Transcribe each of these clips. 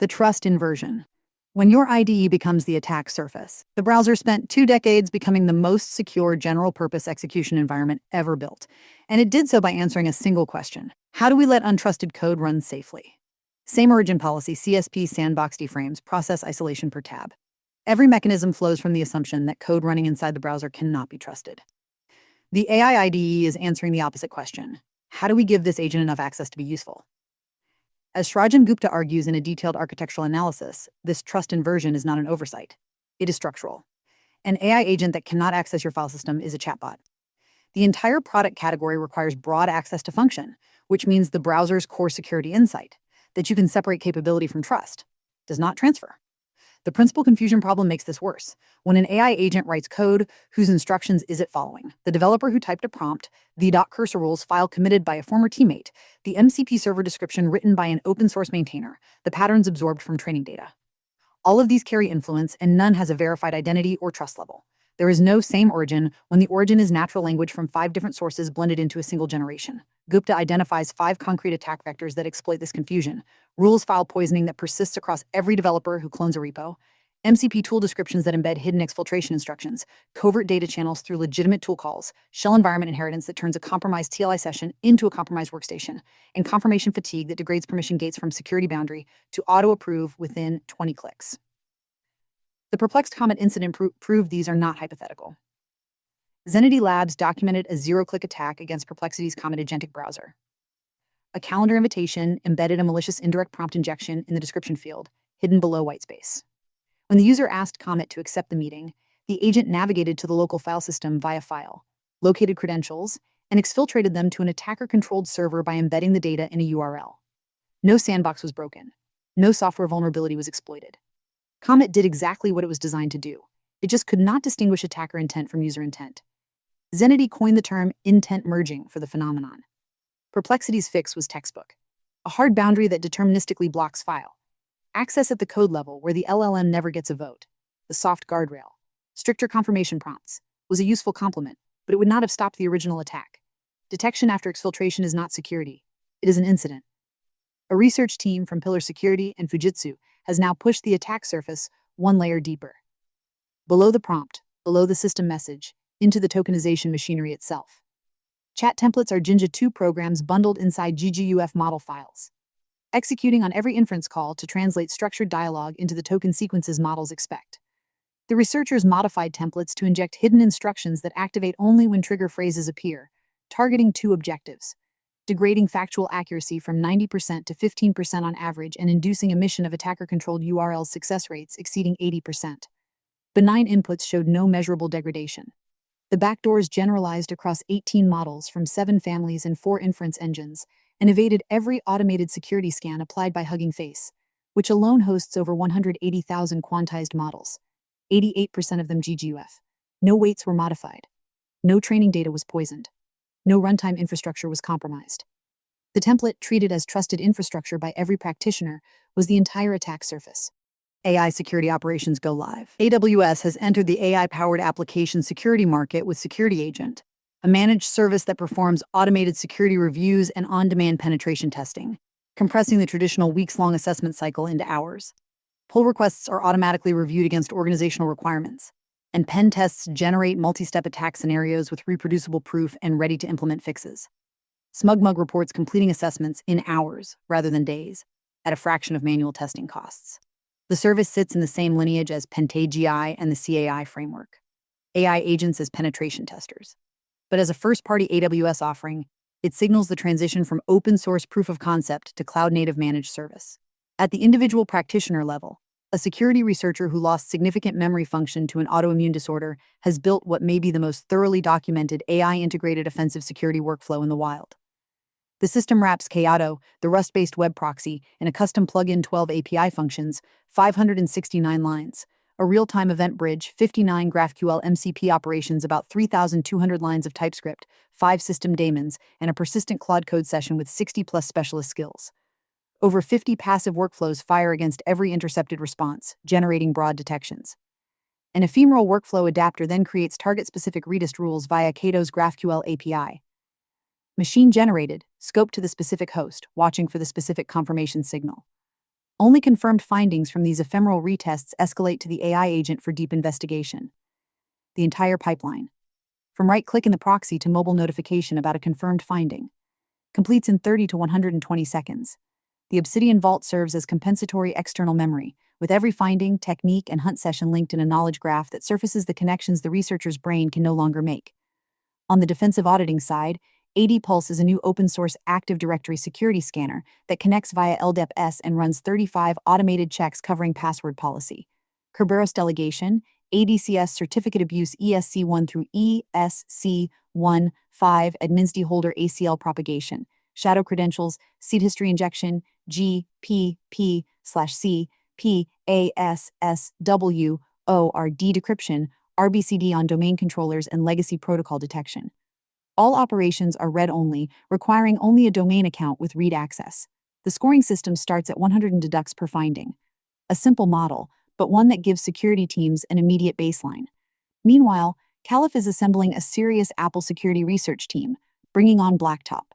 The trust inversion. When your IDE becomes the attack surface, the browser spent 2 decades becoming the most secure general-purpose execution environment ever built. And it did so by answering a single question. How do we let untrusted code run safely? Same origin policy, CSP sandbox deframes, process isolation per tab. Every mechanism flows from the assumption that code running inside the browser cannot be trusted. The AI IDE is answering the opposite question. How do we give this agent enough access to be useful? As Shrajan Gupta argues in a detailed architectural analysis, this trust inversion is not an oversight. It is structural. An AI agent that cannot access your file system is a chatbot. The entire product category requires broad access to function, which means the browser's core security insight, that you can separate capability from trust, does not transfer. The principal confusion problem makes this worse. When an AI agent writes code, whose instructions is it following? The developer who typed a prompt, the .cursor rules file committed by a former teammate, the MCP server description written by an open source maintainer, the patterns absorbed from training data. All of these carry influence, and none has a verified identity or trust level. There is no same origin when the origin is natural language from 5 different sources blended into a single generation. Gupta identifies 5 concrete attack vectors that exploit this confusion: rules file poisoning that persists across every developer who clones a repo, MCP tool descriptions that embed hidden exfiltration instructions, covert data channels through legitimate tool calls, shell environment inheritance that turns a compromised TLI session into a compromised workstation, and confirmation fatigue that degrades permission gates from security boundary to auto-approve within 20 clicks. The perplexed Comet incident proved these are not hypothetical. Zenity Labs documented a zero-click attack against Perplexity's Comet agentic browser. A calendar invitation embedded a malicious indirect prompt injection in the description field, hidden below whitespace. When the user asked Comet to accept the meeting, the agent navigated to the local file system via file, located credentials, and exfiltrated them to an attacker-controlled server by embedding the data in a URL. No sandbox was broken. No software vulnerability was exploited. Comet did exactly what it was designed to do. It just could not distinguish attacker intent from user intent. Zenity coined the term intent merging for the phenomenon. Perplexity's fix was textbook, a hard boundary that deterministically blocks file access at the code level where the LLM never gets a vote. The soft guardrail, stricter confirmation prompts, was a useful complement, but it would not have stopped the original attack. Detection after exfiltration is not security. It is an incident. A research team from Pillar Security and Fujitsu has now pushed the attack surface one layer deeper. Below the prompt, below the system message, into the tokenization machinery itself. Chat templates are Jinja 2 programs bundled inside GGUF model files, executing on every inference call to translate structured dialogue into the token sequences models expect. The researchers modified templates to inject hidden instructions that activate only when trigger phrases appear, targeting 2 objectives: degrading factual accuracy from 90% to 15% on average and inducing emission of attacker-controlled URL success rates exceeding 80%. Benign inputs showed no measurable degradation. The backdoors generalized across 18 models from 7 families and 4 inference engines, and evaded every automated security scan applied by Hugging Face, which alone hosts over 180,000 quantized models, 88% of them GGUF. No weights were modified. No training data was poisoned. No runtime infrastructure was compromised. The template, treated as trusted infrastructure by every practitioner, was the entire attack surface. AI security operations go live. AWS has entered the AI-powered application security market with Security Agent, a managed service that performs automated security reviews and on-demand penetration testing, compressing the traditional weeks-long assessment cycle into hours. Pull requests are automatically reviewed against organizational requirements, and pen tests generate multi-step attack scenarios with reproducible proof and ready-to-implement fixes. SmugMug reports completing assessments in hours rather than days, at a fraction of manual testing costs. The service sits in the same lineage as AGI and the CAI framework. AI agents as penetration testers. But as a first-party AWS offering, it signals the transition from open-source proof of concept to cloud-native managed service. At the individual practitioner level, a security researcher who lost significant memory function to an autoimmune disorder has built what may be the most thoroughly documented AI-integrated offensive security workflow in the wild. The system wraps Kyato, the Rust-based web proxy, in a custom plugin 12 API functions, 569 lines, a real-time event bridge, 59 GraphQL MCP operations, about 3,200 lines of TypeScript, 5 system daemons, and a persistent Claude code session with 60-plus specialist skills. Over 50 passive workflows fire against every intercepted response, generating broad detections. An ephemeral workflow adapter then creates target-specific redist rules via Kato's GraphQL API. Machine-generated, scoped to the specific host, watching for the specific confirmation signal. Only confirmed findings from these ephemeral retests escalate to the AI agent for deep investigation. The entire pipeline, from right-click in the proxy to mobile notification about a confirmed finding, completes in 30 to 120 seconds. The Obsidian Vault serves as compensatory external memory, with every finding, technique, and hunt session linked in a knowledge graph that surfaces the connections the researcher's brain can no longer make. On the defensive auditing side, AD-Pulse is a new open-source Active Directory security scanner that connects via LDEP-S and runs 35 automated checks covering password policy, Kerberos delegation, ADCS certificate abuse ESC1 through ESC1, 5 adminsd holder ACL propagation, shadow credentials, seed history injection, GPP/C, PASSW, ORD decryption, RBCD on domain controllers, and legacy protocol detection. All operations are read-only, requiring only a domain account with read access. The scoring system starts at 100 and deducts per finding. A simple model, but one that gives security teams an immediate baseline. Meanwhile, Caliph is assembling a serious Apple security research team, bringing on Blacktop.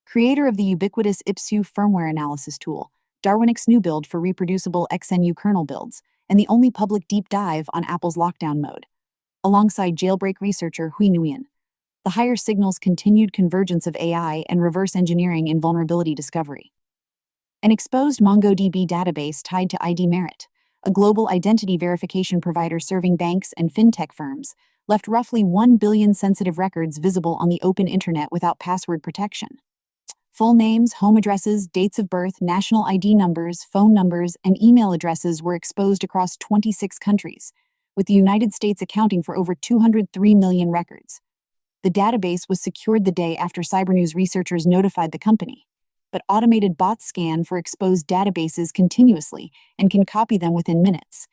Creator of the ubiquitous IPSU firmware analysis tool, Darwinix new build for reproducible XNU kernel builds, and the only public deep dive on Apple's lockdown mode. Alongside jailbreak researcher Hui Nguyen. The higher signals continued convergence of AI and reverse engineering in vulnerability discovery. An exposed MongoDB database tied to IDMerit, a global identity verification provider serving banks and fintech firms, left roughly 1 billion sensitive records visible on the open internet without password protection. Full names, home addresses, dates of birth, national ID numbers, phone numbers, and email addresses were exposed across 26 countries, with the United States accounting for over 203 million records. The database was secured the day after Cybernews researchers notified the company, but automated bots scan for exposed databases continuously and can copy them within minutes.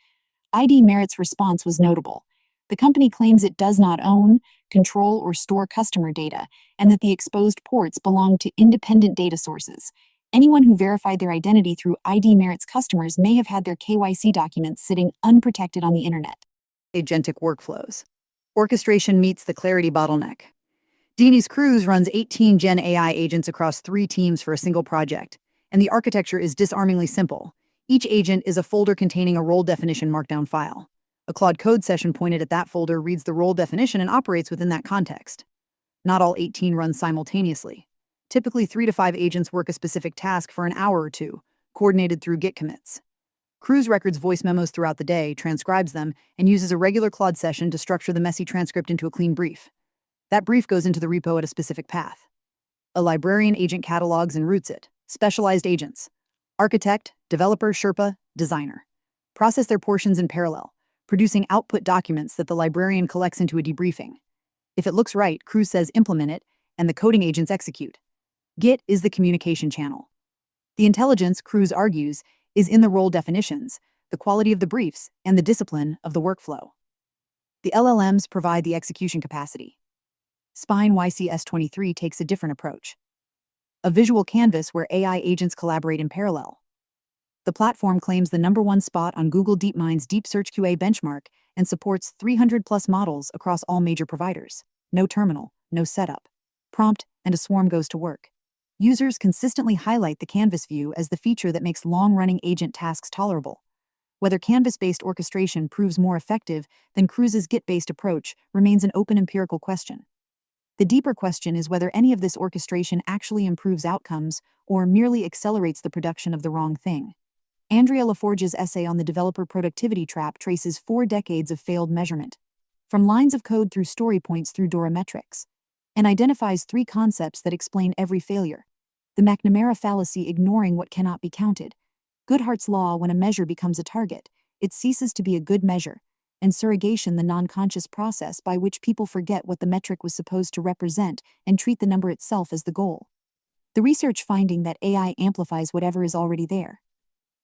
IDMerit's response was notable. The company claims it does not own, control, or store customer data, and that the exposed ports belong to independent data sources. Anyone who verified their identity through IDMerit's customers may have had their KYC documents sitting unprotected on the internet. Agentic workflows. Orchestration meets the clarity bottleneck. Dini's Cruise runs 18 Gen AI agents across 3 teams for a single project, and the architecture is disarmingly simple. Each agent is a folder containing a role definition markdown file. A Claude Code session pointed at that folder reads the role definition and operates within that context. Not all 18 run simultaneously. Typically 3 to 5 agents work a specific task for an hour or two, coordinated through Git commits. Cruise records voice memos throughout the day, transcribes them, and uses a regular Claude session to structure the messy transcript into a clean brief. That brief goes into the repo at a specific path. A librarian agent catalogs and routes it. Specialized agents. Architect, developer, Sherpa, designer. Process their portions in parallel, producing output documents that the librarian collects into a debriefing. If it looks right, Cruise says implement it, and the coding agents execute. Git is the communication channel. The intelligence, Cruise argues, is in the role definitions, the quality of the briefs, and the discipline of the workflow. The LLMs provide the execution capacity. Spine YCS23 takes a different approach. A visual canvas where AI agents collaborate in parallel. The platform claims the #1 spot on Google DeepMind's Deep Search QA benchmark and supports 300+ models across all major providers. No terminal, no setup. Prompt, and a swarm goes to work. Users consistently highlight the Canvas view as the feature that makes long-running agent tasks tolerable. Whether Canvas-based orchestration proves more effective than Cruise's Git-based approach remains an open empirical question. The deeper question is whether any of this orchestration actually improves outcomes or merely accelerates the production of the wrong thing. Andrea Laforge's essay on the developer productivity trap traces 4 decades of failed measurement, from lines of code through story points through DORA metrics, and identifies 3 concepts that explain every failure. The McNamara fallacy, ignoring what cannot be counted. Goodhart's law, when a measure becomes a target, it ceases to be a good measure. And surrogation, the non-conscious process by which people forget what the metric was supposed to represent and treat the number itself as the goal. The research finding that AI amplifies whatever is already there.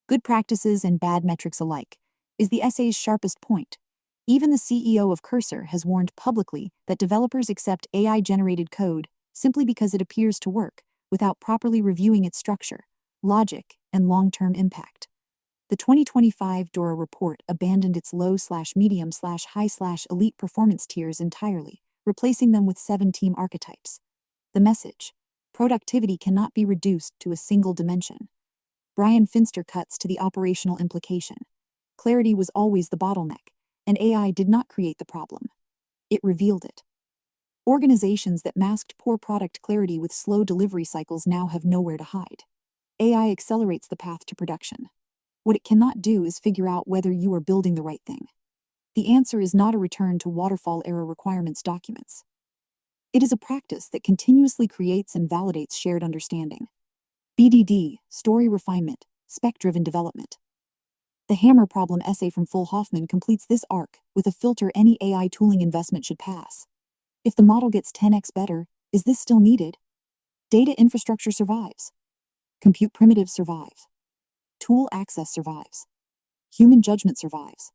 Good practices and bad metrics alike, is the essay's sharpest point. Even the CEO of Cursor has warned publicly that developers accept AI-generated code simply because it appears to work, without properly reviewing its structure, logic, and long-term impact. The 2025 DORA report abandoned its low/medium/high/elite performance tiers entirely, replacing them with 7 team archetypes. The message: productivity cannot be reduced to a single dimension. Brian Finster cuts to the operational implication. Clarity was always the bottleneck, and AI did not create the problem. It revealed it. Organizations that masked poor product clarity with slow delivery cycles now have nowhere to hide. AI accelerates the path to production. What it cannot do is figure out whether you are building the right thing. The answer is not a return to waterfall-era requirements documents. It is a practice that continuously creates and validates shared understanding. BDD, story refinement, spec-driven development. The Hammer Problem essay from Full Hoffman completes this arc with a filter any AI tooling investment should pass. If the model gets 10x better, is this still needed? Data infrastructure survives. Compute primitives survive. Tool access survives. Human judgment survives.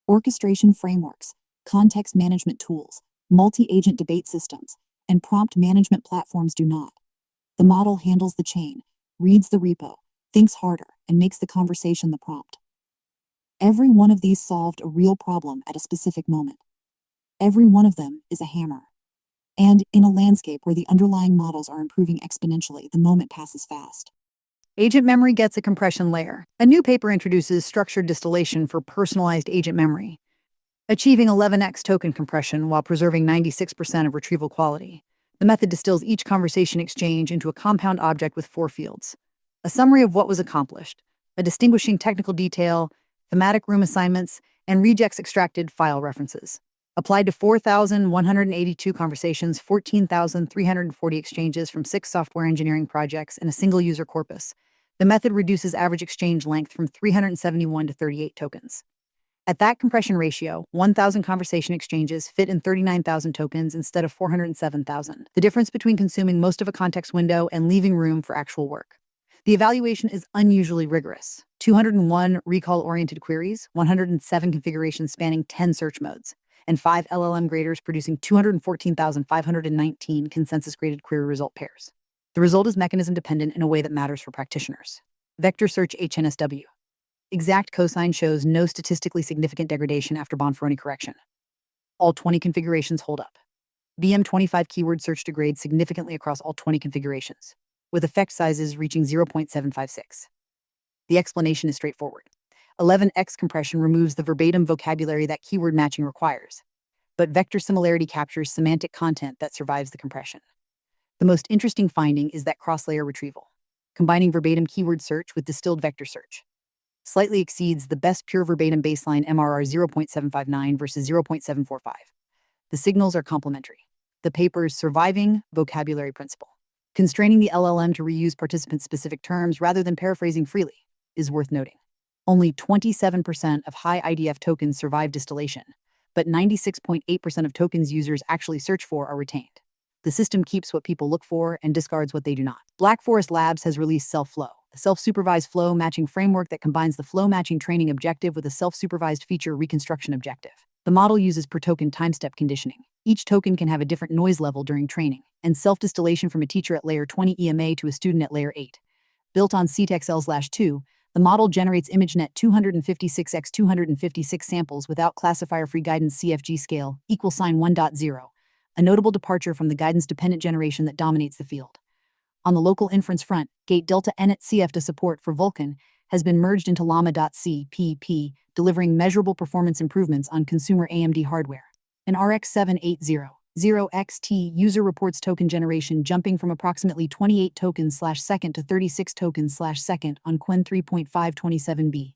Orchestration frameworks, context management tools, multi-agent debate systems, and prompt management platforms do not. The model handles the chain, reads the repo, thinks harder, and makes the conversation the prompt. Every one of these solved a real problem at a specific moment. Every one of them is a hammer. And in a landscape where the underlying models are improving exponentially, the moment passes fast. Agent memory gets a compression layer. A new paper introduces structured distillation for personalized agent memory, achieving 11x token compression while preserving 96% of retrieval quality. The method distills each conversation exchange into a compound object with 4 fields. A summary of what was accomplished, a distinguishing technical detail, thematic room assignments, and regex extracted file references. Applied to 4,182 conversations, 14,340 exchanges from 6 software engineering projects, and a single user corpus. The method reduces average exchange length from 371 to 38 tokens. At that compression ratio, 1,000 conversation exchanges fit in 39,000 tokens instead of 407,000. The difference between consuming most of a context window and leaving room for actual work. The evaluation is unusually rigorous. 201 recall-oriented queries, 107 configurations spanning 10 search modes, and 5 LLM graders producing 214,519 consensus-graded query result pairs. The result is mechanism-dependent in a way that matters for practitioners. Vector search HNSW. Exact cosine shows no statistically significant degradation after Bonferroni correction. All 20 configurations hold up. BM25 keyword search degrades significantly across all 20 configurations, with effect sizes reaching 0.756. The explanation is straightforward. 11x compression removes the verbatim vocabulary that keyword matching requires, but vector similarity captures semantic content that survives the compression. The most interesting finding is that cross-layer retrieval, combining verbatim keyword search with distilled vector search, slightly exceeds the best pure verbatim baseline MRR 0.759 versus 0.745. The signals are complementary. The paper's surviving vocabulary principle, constraining the LLM to reuse participant-specific terms rather than paraphrasing freely, is worth noting. Only 27% of high IDF tokens survive distillation, but 96.8% of tokens users actually search for are retained. The system keeps what people look for and discards what they do not. Black Forest Labs has released Self-Flow, a self-supervised flow matching framework that combines the flow matching training objective with a self-supervised feature reconstruction objective. The model uses per-token time-step conditioning. Each token can have a different noise level during training, and self-distillation from a teacher at layer 20 EMA to a student at layer 8. Built on CTXL/2, the model generates ImageNet 256x256 samples without classifier-free guidance CFG scale, =1.0, a notable departure from the guidance-dependent generation that dominates the field. On the local inference front, Gate Delta NET CFDA support for Vulkan has been merged into Llama.cpp, delivering measurable performance improvements on consumer AMD hardware. An RX 7800XT user reports token generation jumping from approximately 28 tokens/second to 36 tokens/second on Qwen 3.527b,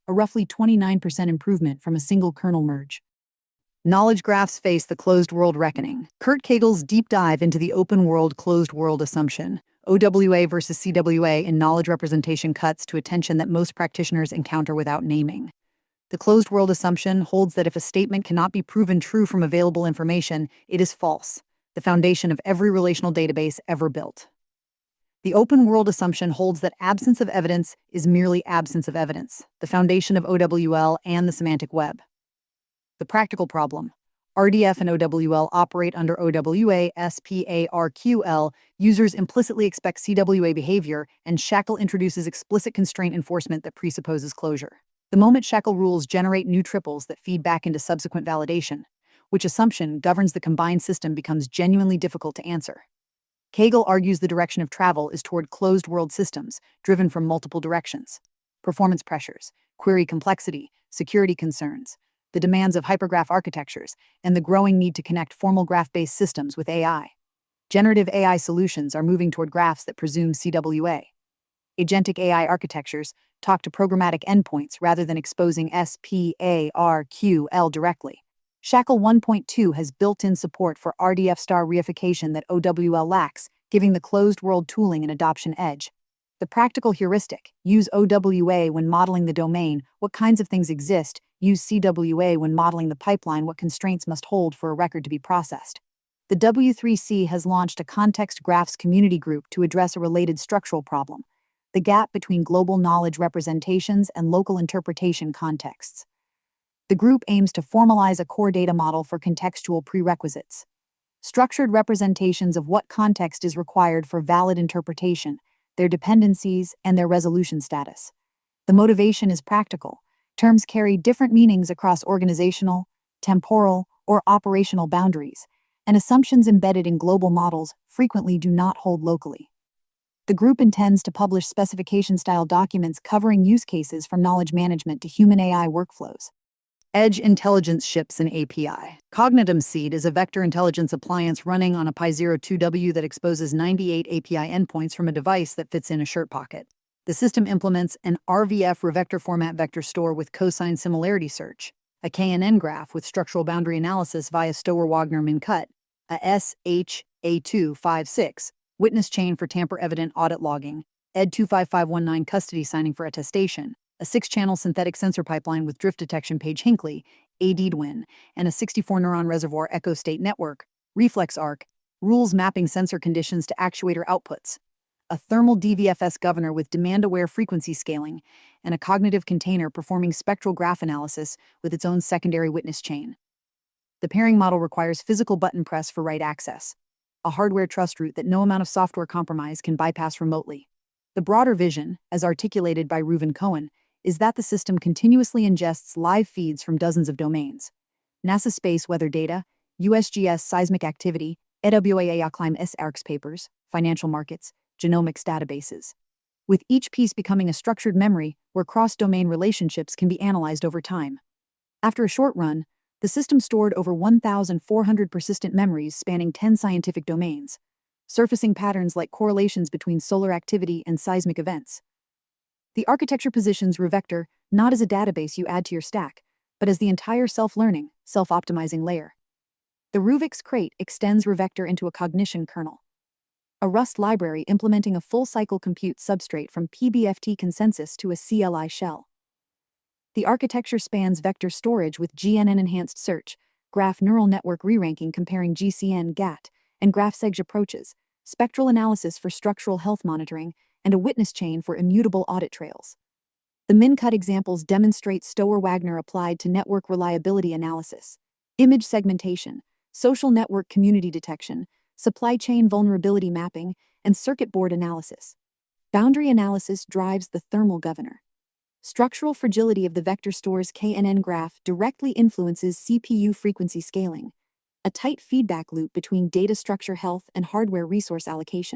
a roughly 29% improvement from a single kernel merge. Knowledge graphs face the closed-world reckoning. Kurt Kegel's deep dive into the open-world closed-world assumption, OWA versus CWA in knowledge representation, cuts to a tension that most practitioners encounter without naming. The closed-world assumption holds that if a statement cannot be proven true from available information, it is false, the foundation of every relational database ever built. The open-world assumption holds that absence of evidence is merely absence of evidence, the foundation of OWL and the semantic web. The practical problem: RDF and OWL operate under OWA SPARQL. Users implicitly expect CWA behavior, and Shackle introduces explicit constraint enforcement that presupposes closure. The moment Shackle rules generate new triples that feed back into subsequent validation, which assumption governs the combined system becomes genuinely difficult to answer. Kagel argues the direction of travel is toward closed-world systems, driven from multiple directions. Performance pressures, query complexity, security concerns, the demands of hypergraph architectures, and the growing need to connect formal graph-based systems with AI. Generative AI solutions are moving toward graphs that presume CWA. Agentic AI architectures talk to programmatic endpoints rather than exposing SPARQL directly. Shackle 1.2 has built-in support for RDF star reification that OWL lacks, giving the closed-world tooling an adoption edge. The practical heuristic: use OWA when modeling the domain, what kinds of things exist; use CWA when modeling the pipeline, what constraints must hold for a record to be processed. The W3C has launched a context graphs community group to address a related structural problem: the gap between global knowledge representations and local interpretation contexts. The group aims to formalize a core data model for contextual prerequisites, structured representations of what context is required for valid interpretation, their dependencies, and their resolution status. The motivation is practical. Terms carry different meanings across organizational, temporal, or operational boundaries, and assumptions embedded in global models frequently do not hold locally. The group intends to publish specification-style documents covering use cases from knowledge management to human AI workflows. Edge Intelligence Ships and API. Cognitum Seed is a vector intelligence appliance running on a Pi 02W that exposes 98 API endpoints from a device that fits in a shirt pocket. The system implements an RVF revector format vector store with cosine similarity search, a KNN graph with structural boundary analysis via Stower-Wagner min-cut, a SHA256, witness chain for tamper-evident audit logging, ED 25519 custody signing for attestation, a 6-channel synthetic sensor pipeline with drift detection page Hinckley, ADDWIN, and a 64-neuron reservoir echo state network, ReflexArc, rules mapping sensor conditions to actuator outputs, a thermal DVFS governor with demand-aware frequency scaling, and a cognitive container performing spectral graph analysis with its own secondary witness chain. The pairing model requires physical button press for write access, a hardware trust root that no amount of software compromise can bypass remotely. The broader vision, as articulated by Reuven Cohen, is that the system continuously ingests live feeds from dozens of domains: NASA space weather data, USGS seismic activity, EWA-AICLIME-S ARCS papers, financial markets, genomics databases, with each piece becoming a structured memory where cross-domain relationships can be analyzed over time. After a short run, the system stored over 1,400 persistent memories spanning 10 scientific domains, surfacing patterns like correlations between solar activity and seismic events. The architecture positions Revector not as a database you add to your stack, but as the entire self-learning, self-optimizing layer. The Ruvix crate extends Revector into a cognition kernel, a Rust library implementing a full-cycle compute substrate from PBFT consensus to a CLI shell. The architecture spans vector storage with GNN-enhanced search, graph neural network re-ranking comparing GCN GAT, and graph-seg approaches, spectral analysis for structural health monitoring, and a witness chain for immutable audit trails. The min-cut examples demonstrate Stower-Wagner applied to network reliability analysis, image segmentation, social network community detection, supply chain vulnerability mapping, and circuit board analysis. Boundary analysis drives the thermal governor. Structural fragility of the vector store's KNN graph directly influences CPU frequency scaling, a tight feedback loop between data structure health and hardware resource allocation.